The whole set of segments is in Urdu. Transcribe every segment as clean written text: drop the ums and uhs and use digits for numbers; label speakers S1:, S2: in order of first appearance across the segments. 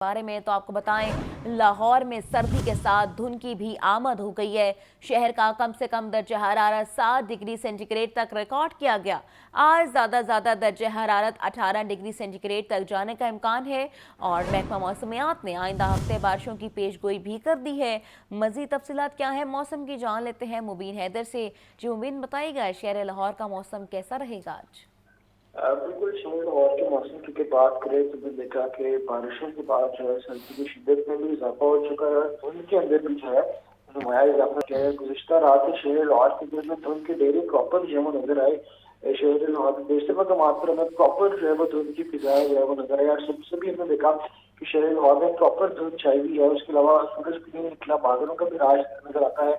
S1: بارے میں تو آپ کو بتائیں لاہور میں سردی کے ساتھ دھند کی بھی آمد ہو گئی ہے۔ شہر کا کم سے کم درجہ حرارت 7 ڈگری سینٹی گریڈ تک ریکارڈ کیا گیا۔ آج زیادہ درجہ حرارت 18 ڈگری سینٹی گریڈ تک جانے کا امکان ہے اور محکمہ موسمیات نے آئندہ ہفتے بارشوں کی پیش گوئی بھی کر دی ہے۔ مزید تفصیلات کیا ہیں موسم کی جان لیتے ہیں مبین حیدر سے۔ جی مبین بتائیے گا شہر لاہور کا موسم کیسا رہے گا آج؟
S2: بالکل شہر لاہور کے موسم کی بات کریں تو دیکھا کہ بارشوں کے بعد جو ہے سردی کی شدت میں بھی اضافہ ہو چکا ہے۔ دھند کے اندر بھی جو ہے نمایاں اضافہ کیا ہے۔ گزشتہ رات سے شہر لاہور کے میں دھند کے ڈیرے پراپر جو ہے وہ نظر آئے۔ شہر لاہور کے بیشتر مقامات پر ہمیں پراپر جو ہے وہ دھند کی فضائیں جو ہے وہ نظر آئی۔ اور سب سے بھی ہم نے دیکھا کہ شہر لاہور میں پراپر دھند چھائی ہوئی ہے۔ اس کے علاوہ سورج بھی نہیں نکلا، بادلوں کا بھی راج نظر آتا ہے۔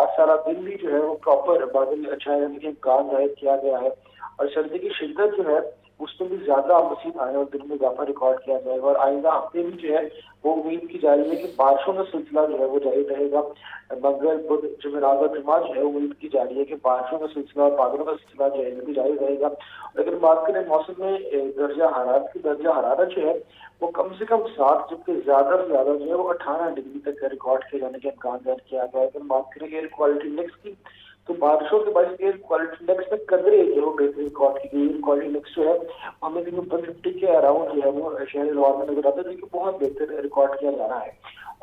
S2: آج سارا دن بھی جو ہے وہ پراپر بادل چھائے رہنے کے امکان ظاہر کیا گیا ہے اور سردی کی شدت جو ہے اس میں بھی زیادہ مزید آنے اور دن میں اضافہ ریکارڈ کیا جائے گا اور آئندہ ہفتے بھی جو ہے وہ امید کی جا رہی ہے کہ بارشوں کا سلسلہ جو ہے وہ جاری رہے گا۔ منگل بدھ جمعرات اور جمعہ جو ہے امید کی جا رہی ہے کہ بارشوں کا سلسلہ اور بادلوں کا سلسلہ جو ہے وہ بھی جاری رہے گا۔ اگر بات کریں موسم میں درجہ حرارت جو ہے وہ کم سے کم 7 جبکہ زیادہ سے زیادہ جو ہے وہ 18 ڈگری تک ریکارڈ کیے جانے کے امکان ظاہر کیا گیا ہے۔ اگر بات کریں ایئر کوالٹی انڈیکس کی تو بارشوں کے باعث ایئر کوالٹی انڈیکس میں قدرے جو ہے بہتر ریکارڈ کی گئی۔ ایئر کوالٹی انڈیکس جو ہے ہمیں 150 کے اراؤنڈ جو ہے وہ شہر لاہور میں نظر آتا ہے جو کہ بہت بہتر ریکارڈ کیا جا رہا ہے۔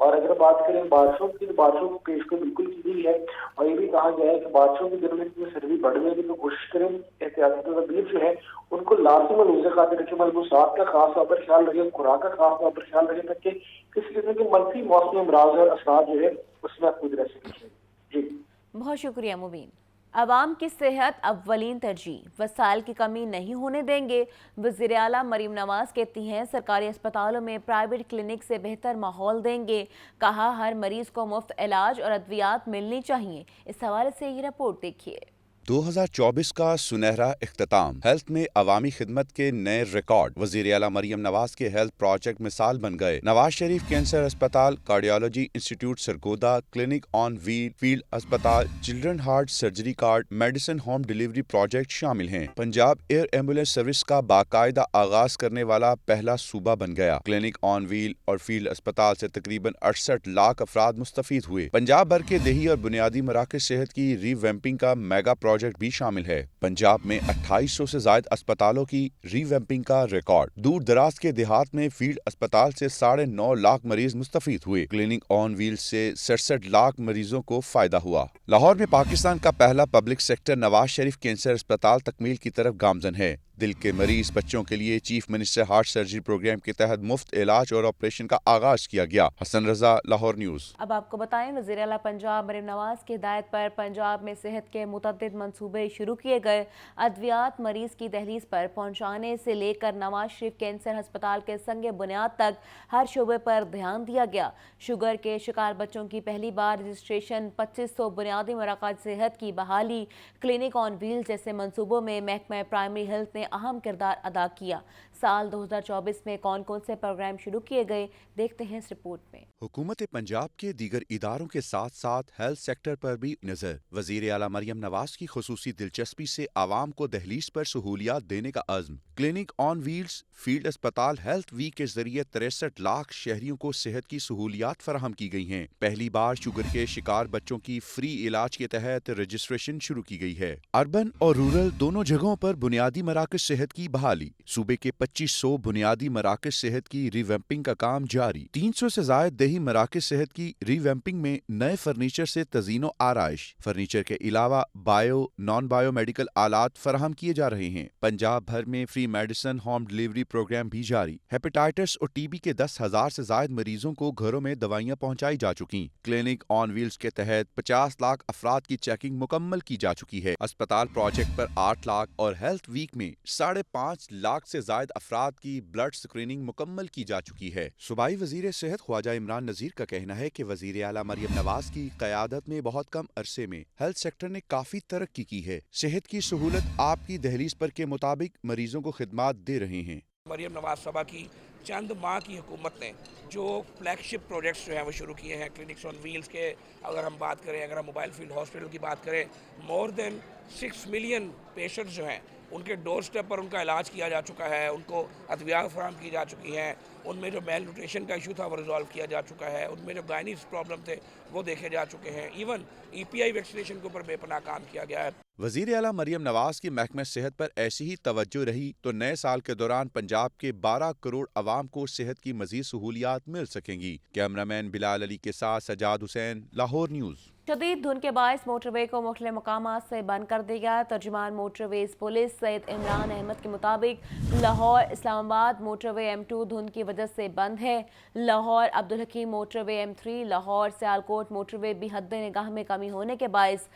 S2: اور اگر بات کریں بارشوں کی تو بارشوں کی پیش کو بالکل کی گئی ہے اور یہ بھی کہا گیا ہے کہ بارشوں کے دنوں میں سردی بڑھنے کی تو کوشش کریں، احتیاطی تدابیر جو ہے ان کو لازم ملحوظ خاطر رکھیں، ملبوسات کا خاص طور پر خیال رکھیں، خوراک کا خاص طور پر خیال رکھیں تاکہ کسی قسم کے منفی موسمی امراض اور اثرات جو ہے اس میں محفوظ رہ سکیں۔ جی
S1: بہت شکریہ مبین۔ عوام کی صحت اولین ترجیح، وسائل کی کمی نہیں ہونے دیں گے۔ وزیر اعلیٰ مریم نواز کہتی ہیں سرکاری اسپتالوں میں پرائیویٹ کلینک سے بہتر ماحول دیں گے۔ کہا ہر مریض کو مفت علاج اور ادویات ملنی چاہیے۔ اس حوالے سے یہ رپورٹ دیکھیے۔
S3: 2024 کا سنہرا اختتام، ہیلتھ میں عوامی خدمت کے نئے ریکارڈ۔ وزیر اعلیٰ مریم نواز کے ہیلتھ پروجیکٹ مثال بن گئے۔ نواز شریف کینسر اسپتال، کارڈیالوجی انسٹیٹیوٹ سرگودا، کلینک آن ویل، فیلڈ اسپتال، children heart surgery card, medicine home delivery project شامل ہیں۔ پنجاب ایئر ایمبولینس سروس کا باقاعدہ آغاز کرنے والا پہلا صوبہ بن گیا۔ کلینک آن ویل اور فیلڈ اسپتال سے تقریباً 68 لاکھ افراد مستفید ہوئے۔ پنجاب بھر کے دیہی اور بنیادی مراکز صحت کی ری ویمپنگ کا میگا پروجیکٹ بھی شامل ہے۔ پنجاب میں 2800 سے زائد اسپتالوں کی ری ویمپنگ کا ریکارڈ۔ دور دراز کے دیہات میں فیلڈ اسپتال سے 9.5 لاکھ مریض مستفید ہوئے۔ کلینک آن ویل سے 67 لاکھ مریضوں کو فائدہ ہوا۔ لاہور میں پاکستان کا پہلا public sector Nawaz Sharif cancer اسپتال تکمیل کی طرف گامزن ہے۔ دل کے مریض بچوں کے لیے chief minister heart surgery program کے تحت مفت علاج اور آپریشن کا آغاز کیا گیا۔ حسن رضا، لاہور نیوز۔
S1: اب آپ کو بتائیں وزیر اعلیٰ پنجاب مریم نواز کی ہدایت پر پنجاب میں صحت کے متعدد منصوبے شروع کیے گئے۔ ادویات مریض کی دہلیز پر پہنچانے سے لے کر نواز شریف کینسر ہسپتال کے سنگ بنیاد تک ہر شعبے پر دھیان دیا گیا۔ شوگر کے شکار بچوں کی پہلی بار رجسٹریشن، 2500 بنیادی مراکز صحت کی بحالی، کلینک آن ویل جیسے منصوبوں میں محکمہ پرائمری ہیلتھ نے اہم کردار ادا کیا۔ سال 2024 میں کون کون سے پروگرام شروع کیے گئے دیکھتے ہیں اس رپورٹ میں۔
S3: حکومت پنجاب کے دیگر اداروں کے ساتھ ساتھ ہیلتھ سیکٹر پر بھی نظر۔ وزیر اعلیٰ مریم نواز کی خصوصی دلچسپی سے عوام کو دہلیز پر سہولیات دینے کا عزم۔ کلینک آن ویلز، فیلڈ اسپتال، ہیلتھ ویک کے ذریعے 63 لاکھ شہریوں کو صحت کی سہولیات فراہم کی گئی ہیں۔ پہلی بار شوگر کے شکار بچوں کی فری علاج کے تحت رجسٹریشن شروع کی گئی ہے۔ اربن اور رورل دونوں جگہوں پر بنیادی مراکز صحت کی بحالی۔ صوبے کے 2500 بنیادی مراکز صحت کی ری ویمپنگ کا کام جاری۔ 300 سے زائد دیہی مراکز صحت کی ری ویمپنگ میں نئے فرنیچر سے تزئین و آرائش۔ فرنیچر کے علاوہ بائیو نان بائیو میڈیکل آلات فراہم کیے جا رہے ہیں۔ پنجاب بھر میں free medicine home delivery program بھی جاری۔ ہیپیٹائٹس اور ٹی بی کے 10,000 سے زائد مریضوں کو گھروں میں دوائیاں پہنچائی جا چکی۔ کلینک آن ویلز کے تحت 50 لاکھ افراد کی چیکنگ مکمل کی جا چکی ہے۔ اسپتال پروجیکٹ پر 8 لاکھ اور ہیلتھ ویک میں 5.5 لاکھ سے زائد افراد کی بلڈ اسکریننگ مکمل کی جا چکی ہے۔ صوبائی وزیر صحت خواجہ عمران نذیر کا کہنا ہے کہ وزیر اعلیٰ مریم نواز کی قیادت میں بہت کم عرصے میں ہیلتھ سیکٹر نے کافی ترقی کی ہے۔ صحت کی سہولت آپ کی دہلیز پر کے مطابق مریضوں کو خدمات دے رہے ہیں۔
S4: مریم نواز صاحبہ کی چند ماہ کی حکومت نے جو فلیگ شپ پروجیکٹس جو ہیں وہ شروع کیے ہیں، کلینکس آن ویلز کے اگر ہم بات کریں، اگر ہم موبائل فیلڈ ہاسپٹل کی بات کریں، مور دین 6 ملین پیشنٹس جو ہیں ان کے ڈور سٹیپ پر ان کا علاج کیا جا چکا ہے، ان کو ادویات فراہم کی جا چکی ہیں، ان میں جو میل نیوٹریشن کا ایشو تھا وہ ریزالو کیا جا چکا ہے، ان میں جو گائنیز پرابلم تھے وہ دیکھے جا چکے ہیں، ایون EPI ویکسینیشن کے اوپر بے پناہ کام کیا گیا ہے۔
S3: وزیر اعلیٰ مریم نواز کی محکمہ صحت پر ایسی ہی توجہ رہی تو نئے سال کے دوران پنجاب کے 12 کروڑ عوام کو صحت کی مزید سہولیات مل سکیں گی۔ کیمرہ مین بلال علی کے ساتھ سجاد حسین، لاہور نیوز۔
S1: شدید دھند کے باعث موٹر وے کو مختلف مقامات سے بند کر دیا گیا۔ ترجمان موٹر ویز پولیس سید عمران احمد کے مطابق لاہور اسلام آباد موٹر وے M2 دھند کی وجہ سے بند ہے۔ لاہور عبدالحکیم موٹر وے M3 لاہور سیالکوٹ موٹر وے بھی حد نگاہ میں کمی ہونے کے باعث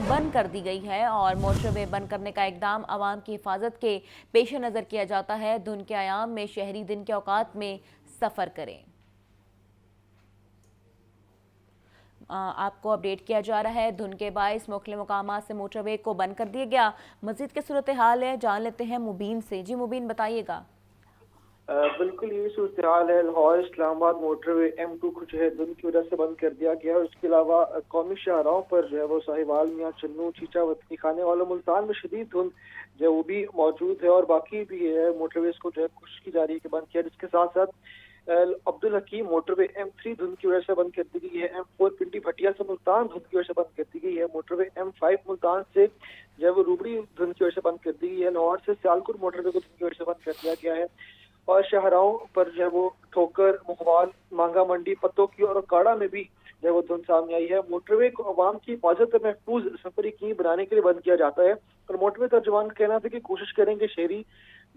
S1: بند کر دی گئی ہے اور موٹر وے بند کرنے کا اقدام عوام کی حفاظت کے پیش نظر کیا جاتا ہے۔ دھند کے ایام میں شہری دن کے اوقات میں سفر کریں۔ آپ کو اپڈیٹ کیا جا رہا ہے، دھند کے باعث مختلف مقامات سے موٹر وے کو بند کر دیا گیا۔ مزید کے صورتحال ہے، جان لیتے ہیں مبین سے۔ جی مبین بتائیے گا۔
S2: بالکل یہ صورتحال ہے، لاہور اسلام آباد موٹر وے M2 کو جو ہے دھند کی وجہ سے بند کر دیا گیا اور اس کے علاوہ قومی شاہراہوں پر جو ہے وہ ساہیوال میاں چنو چیچا وطنی خانے والا ملتان میں شدید دھند جو ہے وہ بھی موجود ہے اور باقی بھی ہے موٹر ویز کو جو ہے کوشش کی جا رہی ہے کہ بند کیا، جس کے ساتھ ساتھ عبدالحکیم موٹر وے M3 دھند کی وجہ سے بند کر دی گئی ہے، M4 پنڈی بھٹیا سے ملتان دھند کی وجہ سے بند کر دی گئی ہے، موٹر وے M5 ملتان سے جو ہے وہ روبڑی دھند کی وجہ سے بند کر دی گئی ہے، لاہور سے سیالکوٹ موٹر وے کو دھند کی وجہ سے بند کر دیا گیا ہے اور شاہراہوں پر جو ہے وہ ٹھوکر، مہوال، مانگا منڈی، پتوں کی اور کاڑا میں بھی جو ہے وہ دھند سامنے آئی ہے۔ موٹر وے کو عوام کی حفاظت اور محفوظ سفر یقینی بنانے کے لیے بند کیا جاتا ہے اور موٹر وے ترجمان کا کہنا تھا کہ کوشش کریں کہ شہری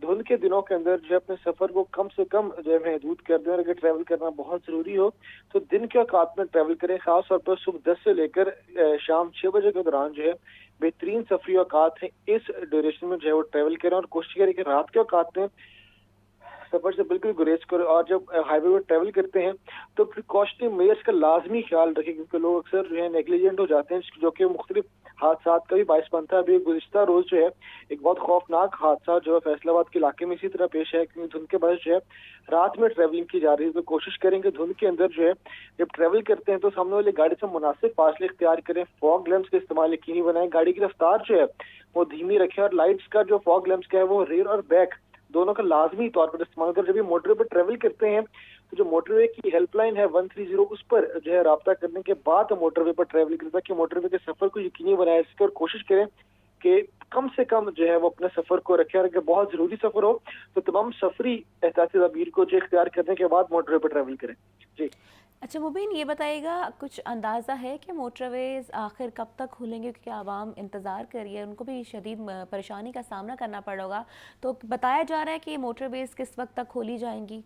S2: دھند کے دنوں کے اندر جو ہے اپنے سفر کو کم سے کم جو ہے محدود کر دیں اور اگر ٹریول کرنا بہت ضروری ہو تو دن کے اوقات میں ٹریول کریں، خاص طور پر صبح 10 سے لے کر شام 6 بجے کے دوران جو ہے بہترین سفری اوقات ہیں، اس ڈیوریشن میں جو ہے وہ ٹریول کریں اور کوشش کریں کہ رات کے اوقات میں سفر سے بالکل گریز کرو اور جب ہائی وے پر ٹریول کرتے ہیں تو پریکاشنری میئرز کا لازمی خیال رکھیں کیونکہ لوگ اکثر جو ہے نیگلیجنٹ ہو جاتے ہیں جو کہ مختلف حادثات کا بھی باعث بنتا ہے۔ ابھی گزشتہ روز جو ہے ایک بہت خوفناک حادثہ جو ہے فیصل آباد کے علاقے میں اسی طرح پیش ہے کیونکہ دھند کے باعث جو ہے رات میں ٹریولنگ کی جا رہی ہے تو کوشش کریں کہ دھند کے اندر جو ہے جب ٹریول کرتے ہیں تو سامنے والی گاڑی سے مناسب فاصلے اختیار کریں، فاگ لیمپس کا استعمال یقینی بنائیں، گاڑی کی رفتار جو ہے وہ دھیمی رکھیں اور لائٹس کا جو فاگ لیمپس کا ہے وہ ریئر اور بیک دونوں کا لازمی طور پر استعمال کر جب یہ موٹر وے پر ٹریول کرتے ہیں تو جو موٹر وے کی ہیلپ لائن ہے 130 اس پر جو ہے رابطہ کرنے کے بعد موٹر وے پر ٹریول کرتا ہے کہ موٹر وے کے سفر کو یقینی بنایا سکے اور کوشش کریں کہ کم سے کم جو ہے وہ اپنے سفر کو رکھے اور اگر بہت ضروری سفر ہو تو تمام سفری احتیاطی تدابیر کو جو اختیار کرنے کے بعد موٹر وے پر ٹریول کریں۔ جی
S1: اچھا مبین یہ بتائیے گا، کچھ اندازہ ہے کہ موٹر ویز آخر کب تک کھولیں گے کیونکہ عوام انتظار کر رہی ہے، ان کو بھی شدید پریشانی کا سامنا کرنا پڑے گا، تو بتایا جا رہا ہے کہ یہ موٹر ویز کس وقت تک کھولی جائیں گی؟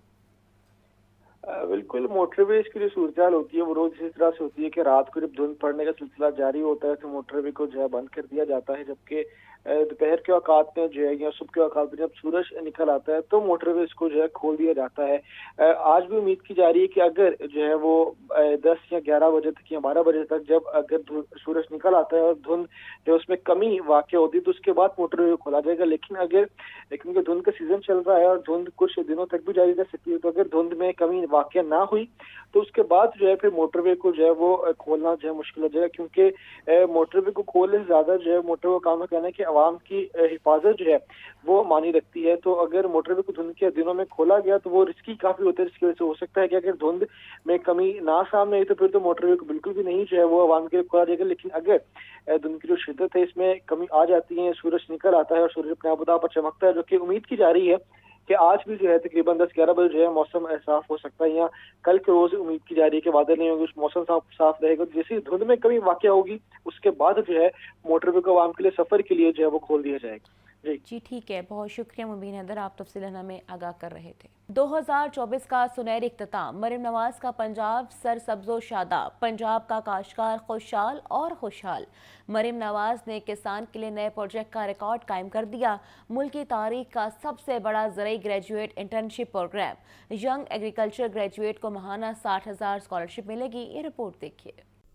S2: بالکل موٹر ویز کی جو صورتحال ہوتی ہے وہ روز اسی طرح سے ہوتی ہے کہ رات کو جب دھند پڑنے کا سلسلہ جاری ہوتا ہے تو موٹر وے کو جو ہے بند کر دیا جاتا ہے، جبکہ دوپہر کے اوقات میں جو ہے یا صبح کے اوقات میں جب سورج نکل آتا ہے تو موٹر ویز کو جو ہے کھول دیا جاتا ہے۔ آج بھی امید کی جا رہی ہے کہ اگر جو ہے وہ 10 یا 11 بجے تک یا 12 بجے تک جب اگر سورج نکل آتا ہے اور دھند جو اس میں کمی واقع ہوتی ہے تو اس کے بعد موٹر وے کھولا جائے گا، لیکن دھند کا سیزن چل رہا ہے اور دھند کچھ دنوں تک بھی جاری رہ سکتی ہے تو اگر دھند میں کمی واقع نہ ہوئی تو اس کے بعد جو ہے پھر موٹر وے کو جو ہے وہ کھولنا جو ہے مشکل ہو جائے گا کیونکہ موٹر وے کو کھولنے سے زیادہ جو ہے موٹر وے کام کہنا ہے کہ عوام کی حفاظت جو ہے وہ مانی رکھتی ہے، تو اگر موٹر وے کو دھند کے دنوں میں کھولا گیا تو وہ رسکی کافی ہوتا ہے، جس کی وجہ سے ہو سکتا ہے کہ اگر دھند میں کمی نہ سامنے آئی تو پھر تو موٹر وے کو بالکل بھی نہیں جو ہے وہ عوام کے لیے کھولا جائے گا، لیکن اگر دھند کی جو شدت ہے اس میں کمی آ جاتی ہے، سورج نکل آتا ہے اور سورج اپنے آبدا پر چمکتا ہے جو کہ امید کی جا رہی ہے کہ آج بھی جو ہے تقریباً 10-11 بجے جو ہے موسم صاف ہو سکتا ہے یا کل کے روز امید کی جا رہی ہے کہ بادل نہیں ہوں گے، موسم صاف رہے گا، جیسے دھند میں کمی واقع ہوگی اس کے بعد جو ہے موٹر وے کو عوام کے لیے سفر کے لیے جو ہے وہ کھول دیا جائے گا۔
S1: جی ٹھیک ہے، بہت شکریہ مبین حیدر، آپ تفصیل ہمیں آگاہ کر رہے تھے۔ 2024 کا سنہری اختتام، مریم نواز کا پنجاب سرسبز و شاداب، پنجاب کا کاشتکار خوشحال اور خوشحال۔ مریم نواز نے کسان کے لیے نئے پروجیکٹ کا ریکارڈ قائم کر دیا، ملک کی تاریخ کا سب سے بڑا زرعی graduate internship program, young agriculture graduate کو ماہانہ 60,000 اسکالرشپ ملے گی، یہ رپورٹ دیکھیے۔